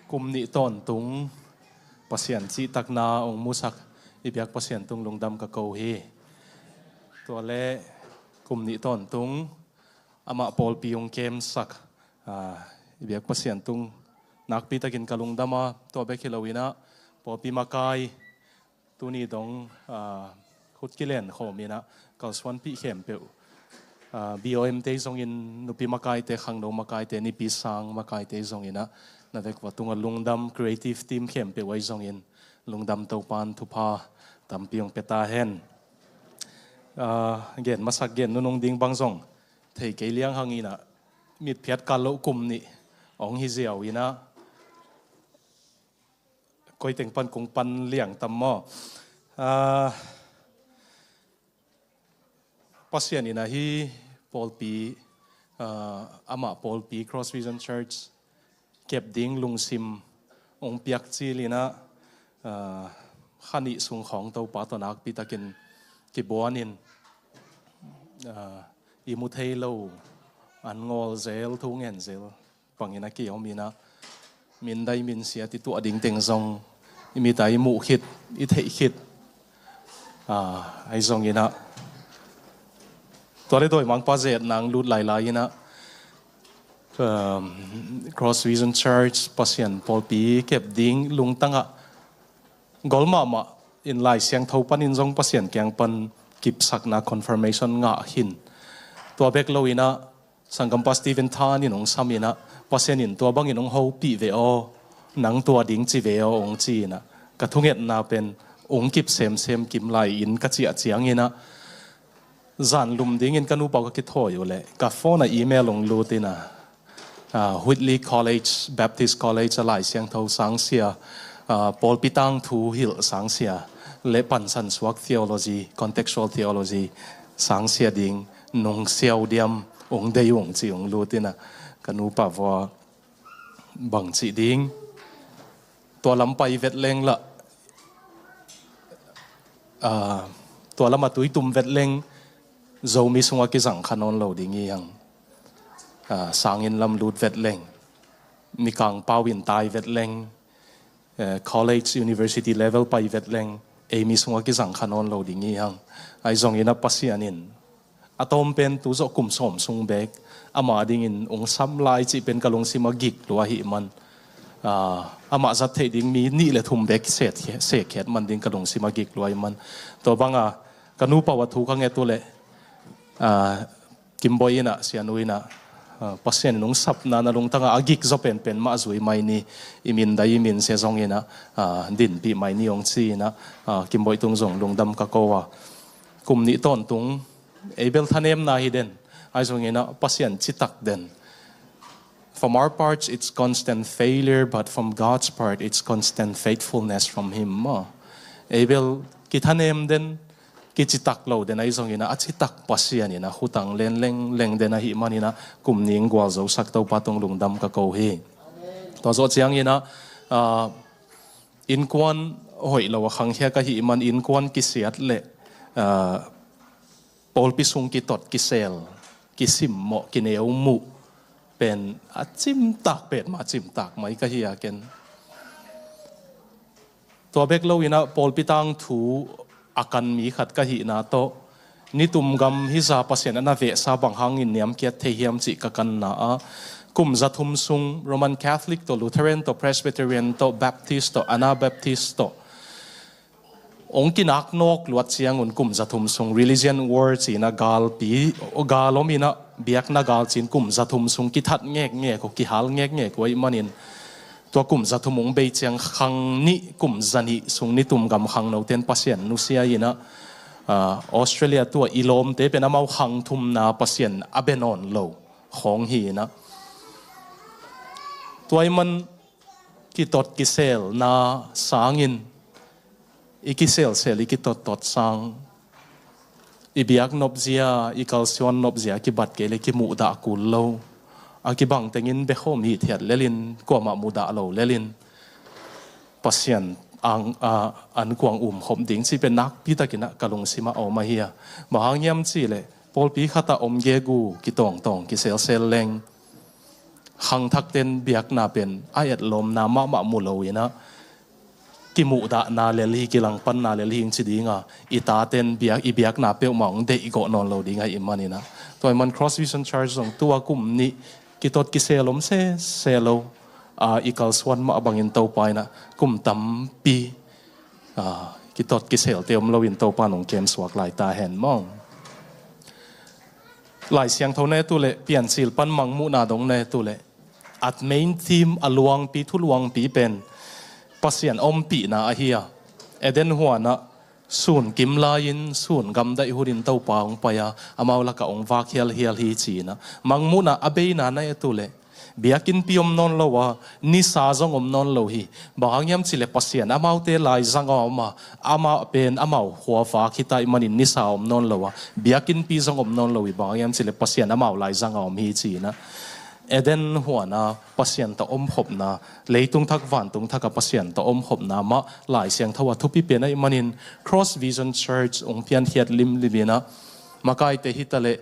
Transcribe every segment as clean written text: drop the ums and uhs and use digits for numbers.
kum ni ton tung pasian chi takna ong musak ibyak pasian tung lungdam ka ko hi to le kum ni ton tung ama pol piung kem sak ibyak pasian tung nak pi takin kalungdama to be khilawina pol pi makai tuni dong khut kilen khomina kalswan pi khem pe BOM te zong in nupi makai te khang no makai te ni pi sang makai te zong ina na vek watunga lungdam creative team khem pe wai zong in lungdam to pan thupa tampiong peta hen gen masak gen nunong ding bang zong thei ke liang hangina mit phiat kalo kum ni ong hi ziaw ina koi teng pan kung pan liang tam mo pasian ina hi Paul P ama Paul P Cross Vision Church kep ding lungsim ong piak chi lina khani sung khong to pa to nak pi takin ki boanin imu thei lo an ngol zel thu ngen zel pangina ki omina min dai min sia ti tu ading teng zong imi tai mu khit I thei khit ai zong inaตัวเล็กตัวมังป้าเจดนางลุดหลายๆนะCross Vision Church PASIAN Paul Pเก็บดิ้งลุงตั้งกอลมามาอินไลเสียงเท่าปันอินจงPASIANแกงปันกิบสักนา confirmation งะหินตัวเบกโลวินะสังกัมปัสตีเวนทานินองสามินะPASIANอินตัวบังอินองเฮาปีเวโอหนังตัวดิ้งจีเวโอองจีนะกระทุ่งเอ็ดนาเป็นองกิบเซมกิมไลอินกระเจียเจียงอินะจันลุมดิ้งอินกันอุปกรณ์คิดถอยอยู่เลยกับโฟนอีเมลลงรูตินะWhitley College Baptist College หลายเสียงเท่าสังเสียปอลปิตังทูฮิลสังเสียเลปันสันสวัก theology contextual theology สังเสียดิ้งนงเซียวเดียมองเดียงจีองรูตินะกันอุปกรณ์บังจีดิ้งตัวลำไปเวทเลงละตัวลำมาตุยตุ่มเวทเลงโจมีสงกิจังขนนเหล่าดิ้งยังสางอินลำลูดเวทเลงมีกังปาวินตายเวทเลงcollege university level ไปเวทเลงมีสงกิจังขนนเหล่าดิ้งยังไอ้จงอินปัสยานินอะตอมเป็นตัวจกุมสมสงเบกอามาดิ้งอินองซ้ำลายจีเป็นกะลงซิมากิกหรือว่าหิมันอามาจัดเทดิ้งมีนี่เลยทุ่มเบกเศษเขตมันดิ้งกะลงซิมากิกหรือว่าหิมันตัวบางกันนูปวัตถุข้างเงตัวเลยกิมบอยนะเสียนุยนะPASIANนงสับนาลงตั้งอากิกจะเป็นมาจุยไม่นี่อิมินได้อิมินเสียจงเนะดินปีไม่นี่องซีนะกิมบอยตรงจงลงดำกะโกวากลุ่มนี้ต้นตรงเบลทันเอมนาฮิเดนไอ้จงนะPASIANจิตักเดน From our parts it's constant failure but from God's part it's constant faithfulness from Him เบลกิทันเอมเดนกิจตักเราเดนไอ้ทรงนี้นะอาจิตักPASIANนี่นะขุตังเล่งเดนหิมันนี่นะกลุ่มนี้กว่าจะสักตัวปัตตงลุงดำกะโกเฮตัวโจทย์เสียงนี่นะอินควันหอยเราขังเฮียกะหิมันอินควันกิเสียดเละปอลปิสุงกิตดกิเซลกิซิมโมกิเนวมุเป็นอาจิมตักเป็ดมาจิมตักไม่กะหิยาเกนตัวเบกเรานี่นะปอลปิตังทูอาการมีขัดกะหินาโตนิตุมกำฮิซาPASIANอันนั้นเวสาบังหังอินเนียมเกียรติเฮียมจิกกันนะกุมจัตุมซุงโรมันคาทอลิกโตลูเทเรนโตเพรสบิเทเรียนโตแบปทิสโตอนาแบปทิสโตองกินักนกลวดเชียงอุนกุมจัตุมซุง religion war จีนะกาลปีกาลมีนะเบียกนะกาลจีนกุมจัตุมซุงกิทัดเงี้ยก็กิฮัลเงี้ยก็ไอ้มันอินตัวกลุ่มจัตุมงเบยเจียงขังนี่กลุ่มจันฮิสุงนี่ตุ่มกำขังเราเต็นPASIANนุเซียยินะออสเตรเลียตัวอีลมเตเป็นน้ำเอาขังทุ่มนาPASIANอเบนอนโลของฮีนะตัวมันกิตดกิเซลนาสางินอีกิเซลอีกิตดสังอีเบียกนบเซียอีกัลซิวันนบเซียกิบัดเกลกิมูดากุลโลอากิบังแต่งินเบคโฮมฮีเทียดเลลินกว่ามามูดาโลเลลินPASIANอันกวางขมดิ้งสิเป็นนักพิตากินะกะลงสิมาเอามาเฮียมาหางยำสิเลยปอลปีขัตาอมเยกูกิตองกิเซลเลง hang thak ten biak na pen ayat lom na ma mulo ina ki mu da na le li ki lang pan na le li chi dinga ita ten biak na pe mong de i go non lo dinga i manina toy man cross vision church song tua kum ni ki tot ki selom se selo i kal swan ma abangin to pai na kum tam pi ki tot ki sel te om lo in to pa nong kem swak lai ta hen mong lai siang tho ne tu le pian sil pan mang mu na dong ne tu le at main theme aluang pi thu luang pi pen pasian om pi na a hia eden huana sun kim lain sun gam dai hurin to pa ong pa ya amaw la ka ong va khial hial hi chi na mang mu na abe na na tu le biakin piom non lo wa ni sa zong om non lo hi bang yam chile pasian amaw te lai zang ama pen amaw huwa fa khitai manin ni sa om non lo wa biakin pi zong om non lo hi bang yam chile pasian amaw lai zang hi chi na eden huana pasian ta om hop na leitung thak van tung thaka pasian ta om hop na ma lai siang thawa thupi pe na manin cross vision church ong pian hiat lim limina makai te hitale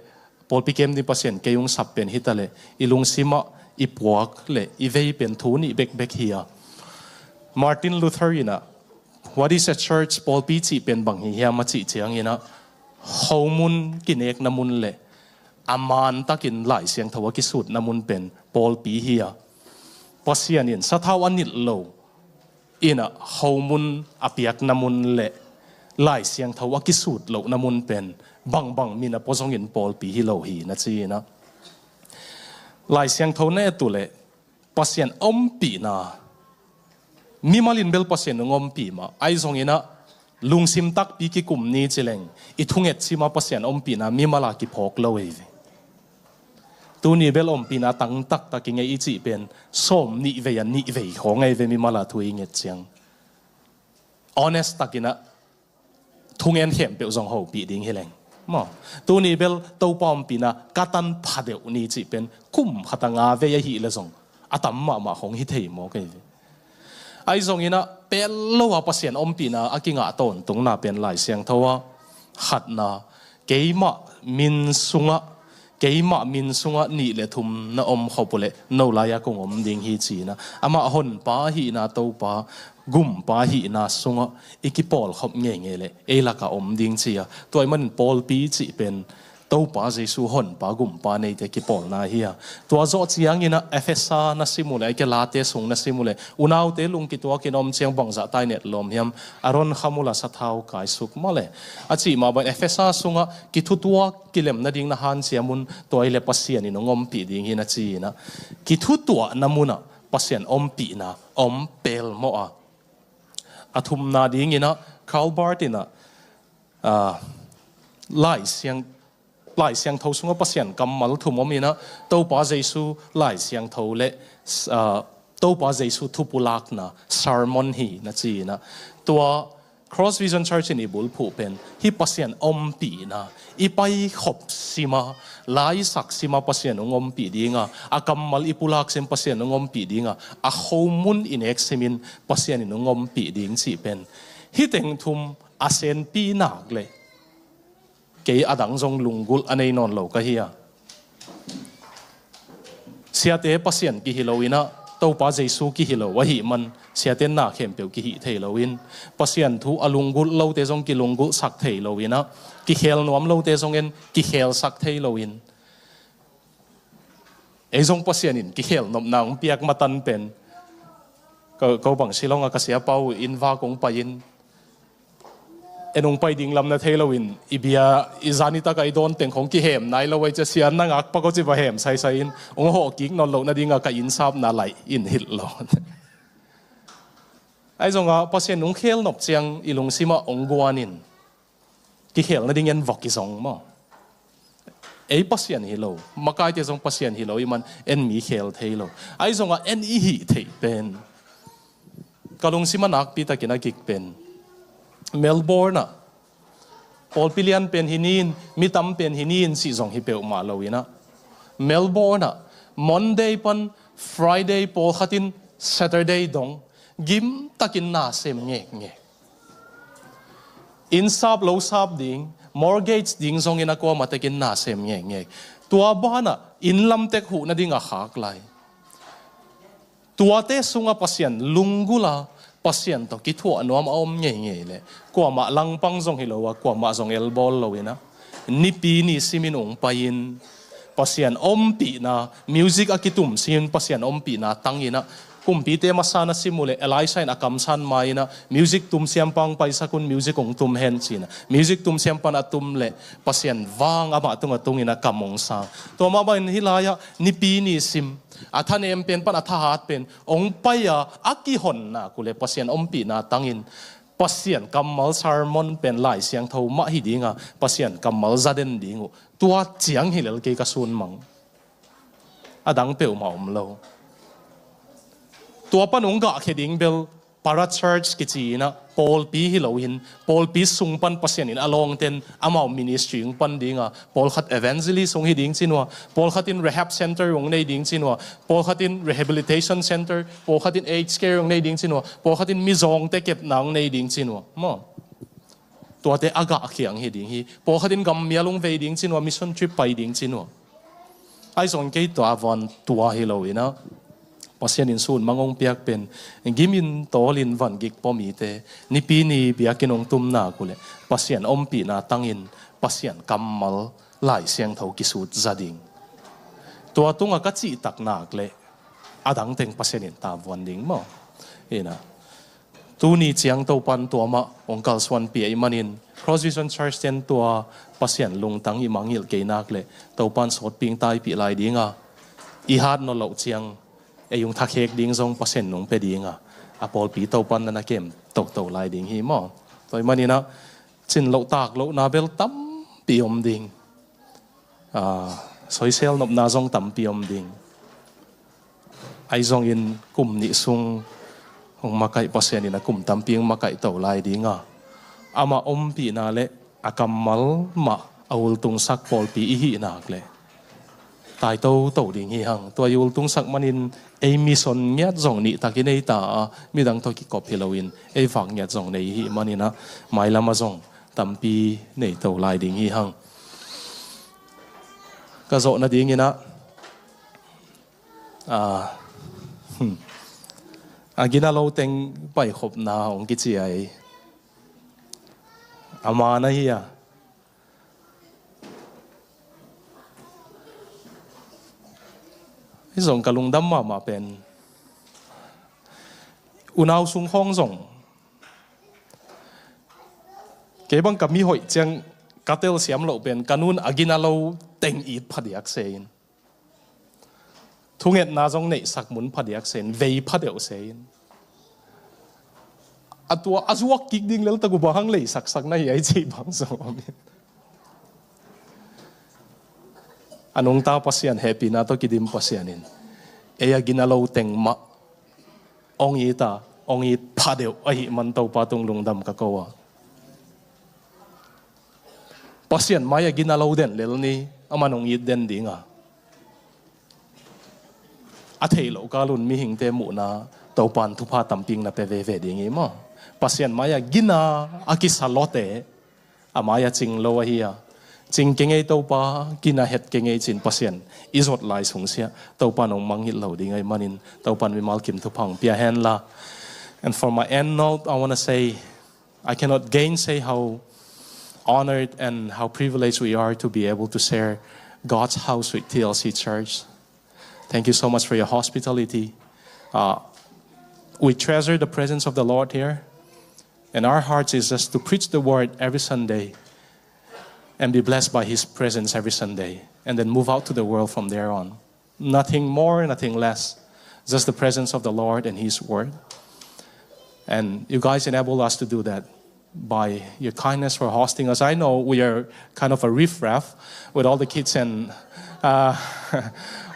polpikem ni pasian keyung sap pen hitale ilung sima ipuak le ivei pen thuni bek hia Martin Luther ina what is a church polpi chi pen bang hi ma chi chiang ina homun kinek namun le aman takin lai siang thawa ki sut namun pen pol pi hia pasian in sathaw anil lo ina homun apiak namun le lai siang thawa ki sut lo namun pen bang mina posong in pol pi hi lo hi na chi na lai siang thaw ne tu le pasian om pi na mi malin bel pasian ngom pi ma ai zong ina lungsim tak pi ki kum ni chileng I thunget sima pasian om pi na mi mala ki phok lo e tu ni bel om pi na tang tak tak nge I chi pen som ni ve khong ngai ve mi mala thui nget chiang honest takina thungen hem pe zong ho pi ding heleng mo tu ni bel to pom pi na katan phadeu ni chi pen kum khatanga ve hi le zong atam ma khong hi thei mo kai ai zong ina pel lo wa pasian om pi na akinga ton tung na pen lai siang thawa khat na keima min sunga ni le thum na om khopule no la ya kong om ding hi chi na ama hon pa hi na to pa gum pa hi na sunga ikipol khop nge le ela ka om ding chi ya toy man pol pi chi pen to pa jesu hon pa gum pa nei te ki pol na hi ya to zo chiang ina efesa na simule ke la te sung na simule unaw te lung ki to ki nom chiang bang za tai net lom hiam aron khamula sa thau kai suk male achi ma ba efesa sunga ki thutua kilem na ding na han chiamun toile pasian ni ngom pi ding hi na chi na ki thutua namuna pasian om pi na om pel mo a athum na ding ina kalbartina lai siang thau sunga pasian kamal thumomina to pa jesu lai siang thau le to pa jesu thupulak na sermon hi na chi na tua cross vision church ni bul phu pen hi pasian om pi na ipai khop sima lai sak sima pasian ngom pi dinga akamal ipulak sem pasian ngom pi dinga a homun in examin pasian ngom pi ding chi pen hi teng thum asen pi nak le kay adang zong lunggul anay non lo kahiya siate pasian ki hilowina to pa jesu ki hilow wahi man siate na khempeu ki hi theilowin pasian thu alunggul lo te zong ki lunggul sak theilowina ki khel nuam lo te zong en ki khel sak theilowin e zong pasian in ki khel nom nang piak matan pen ko bang silonga kasia pau in va kong pain enong pai ding lam na thailowin ibia izani ta kai don teng khong ki hem nai lo wai cha sian na ngak pa ko chi ba hem sai sai in ong ho ki non lo na dinga ka in sap na lai in hil lo ai zonga pasien ong khel nop chiang ilung sima ong guanin ki khel na ding en vok ki zong mo ei pasien hi lo makai te zong pasien hi lo I man en mi khel thailo ai zonga en I hi thei pen kalung sima nak pi ta kina kik pen Melbourne Paul Pilian pen hinin mitam pen hinin si zong hi peu ma loina Melbourne Monday pan Friday Paul khatin Saturday dong gim takin na sem nge in sap lo sap ding mortgage ding zong ina ko matakin na sem nge tua bana in lam tek hu na ding a khak lai tua te sunga pasien lungula pasien to kithu anuam om nge nge le kwa ma lang pang zong hilowa kwa ma zong elbol lowina ni pi ni simin ong pain pasien om pi na music akitum sin pasien om pi na tangina kumpi te masana simule elisa in akam san maina music tum siam pang paisa kun music ong tum hen china music tum siam pan atum le pasien wang ama tung atung ina kamong sa to ma ban hilaya ni pi ni sim athan em pen pan athahat pen ong paya aki hon na kule pasien om pi na tangin pasien kamal sermon pen lai siang tho ma hi dinga pasien kamal zaden dingu tua chiang hilel ke ka sun mang adang pe ma om loตัวปนงกะเขดิงเบลปาราเชิร์ชกิจีนะปอลปีฮิโลหินปอลปีสุงปันปัสยานินอลองเทนอามามินิสทรีงปันดิงอ่ะปอลขัดเอเวนซิลีสงฮิดิงจินัวปอลขัดอินรีแฮบเซ็นเตอร์ของในดิงจินัวปอลขัดอินรีแฮบิลิเทชันเซ็นเตอร์ปอลขัดอินเอจแคร์ของในดิงจินัวปอลขัดอินมิซองเตเก็บหนังในดิงจินัวมั้งตัวเตอากาเขียงฮิดิงฮีปอลขัดอินกัมเมียลงเวดิงจินัวมิชชั่นทริปไปดิงจินัวไอส่งเกยตัววันตัวฮิโลหินะpasien in sun mangong piak pen gimin tolin van gik pomi te ni pi ni biakin ong tum na kule pasien om pi na tangin pasien kamal lai siang tho kisut zading tua tunga ka chi tak nak le adang teng pasien in ta wan ding mo ina tu ni chiang to pan tua ma ong kal swan pi ai manin cross vision church ten tua pasien lung tang i mangil ke nak le to pan sot ping tai pi lai dinga i hat no lo chiang yung thakek ding zong pasien nung pe ding apol pi to pan na kem to lai ding hi mo toy manina chin lo tak lo na bel tam pi om ding soi sel nop na zong tam pi om ding ai zong in kum ni sung hong makai pasien ina kum tam pi makai to lai ding ama om pi na le akamal ma awul tung sak pol pi hi nak le tai to ding hi hang to yul tung sak manin ei mi son nya zong ni takinei ta mi dang to ki kop hilowin ei wang nya zong nei hi manina mai lama zong tampi nei to lai ding hi hang ka zo na ding ina ginalo teng pai khop na ong ki chi ai ama na hi zong kalung dam ma pen unaw sung hong zong ke bang kami hoi chang katel siam lo pen kanun aginalo teng it phadiak sein thunget na zong nei sak mun phadiak sein vei phadeu sein atua azuak kik ding lel tagu bahang lei sak na hi ai chi bang zo anong ta pasien happy na to kidim pasianin eya ginalo teng ma ong ita ong it phadeu ai man to patung lungdam ka kowa pasien maya ginalo den lel ni amanong it den dinga athei lo kalun mi hing te mu na to pan thu pha tamping na pe ve dingi mo pasien maya gina akisalote amaya chinglo hiya ching kengei to pa kina het kengei chin pasien izot lai sung sia to pa nong manghit lo ding ai manin to pan mi mal kim thu phang pia hen la. And for my end note, I want to say I cannot gainsay how honored and how privileged we are to be able to share God's house with TLC Church. Thank you so much for your hospitality. We treasure the presence of the Lord here, and our hearts is just to preach the word every Sunday and be blessed by His presence every Sunday, and then move out to the world from there on. Nothing more, nothing less, just the presence of the Lord and His word. And you guys enable us to do that by your kindness for hosting us. I know we are kind of a riffraff with all the kids and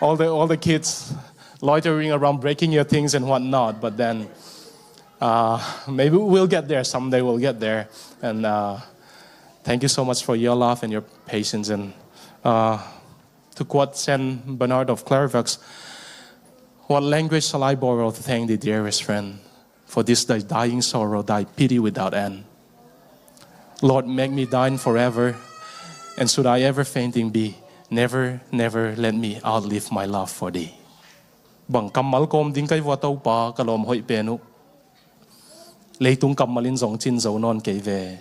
all the kids loitering around, breaking your things and whatnot. But then maybe we'll get there someday. We'll get there. And thank you so much for your love and your patience. And to quote Saint Bernard of Clairvaux, what language shall I borrow to thank the dearest friend for this thy dying sorrow, thy pity without end? Lord, make me thine forever, and should I ever fainting be, never, never let me outlive my love for thee. bằng cầm mal com ding cái vua tàu pa kalom hoi penu lấy tung cầm malin zong chin zo non cái về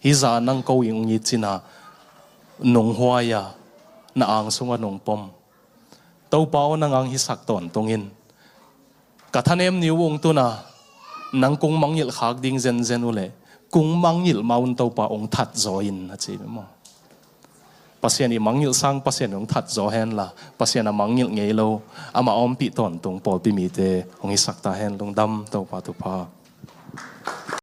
hi za nang câu yung nhị china nong hoa ya na ang sunga nong pom tàu pa nang ang hi sak ton tongin kathanem niu ong tu na nang kung mangil khak ding zen zen ule kung mangil maun tàu pa ong that zo in ha chi mo pasien i mangil sang pasien ong that zo hen la pasien a mangil ngei lo ama om pi ton tung pol pi mi te ong hi sak ta hen lung dam tàu pa tu pa